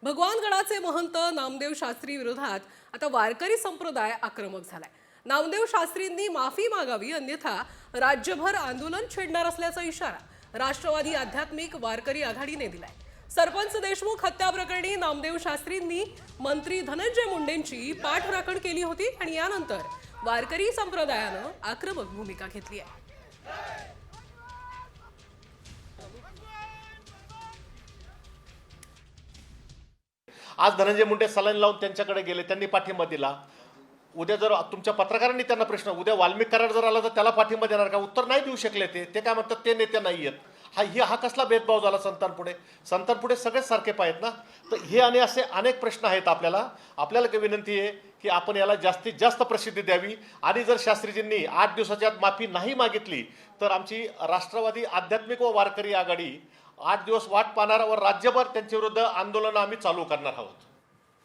भगवानगडाचे महंत नामदेव शास्त्री विरोधात आता वारकरी संप्रदाय आक्रमक झालाय। नामदेव शास्त्रींनी माफी मागावी, अन्यथा राज्यभर आंदोलन छेडणार असल्याचा इशारा राष्ट्रवादी आध्यात्मिक वारकरी आघाडीने दिलाय। सरपंच देशमुख हत्या प्रकरणी नामदेव शास्त्रींनी मंत्री धनंजय मुंडेंची पाठराखण केली होती आणि यानंतर वारकरी संप्रदायानं आक्रमक भूमिका घेतली आहे। आज धनंजय मुंडे सलाईन लावून त्यांच्याकडे गेले, त्यांनी पाठिंबा दिला। उद्या जर तुमच्या पत्रकारांनी त्यांना प्रश्न, उद्या वाल्मिक करार जर आला तर त्याला पाठिंबा देणार का? उत्तर नाही देऊ शकले ते काय म्हणतात, ते नेते नाही आहेत। हा कसला भेदभाव झाला संतांपुढे? संतांपुढे सगळेच सारखे पाहिजेत ना। तर हे आणि असे अनेक प्रश्न आहेत। आपल्याला काय विनंती आहे की आपण याला जास्तीत जास्त प्रसिद्धी द्यावी आणि जर शास्त्रीजींनी 8 दिवसाच्या आत माफी नाही मागितली तर आमची राष्ट्रवादी आध्यात्मिक व वारकरी आघाडी 8 दिवस वाट पाहणार व राज्यभर त्यांच्या विरुद्ध आंदोलन आम्ही चालू करणार आहोत।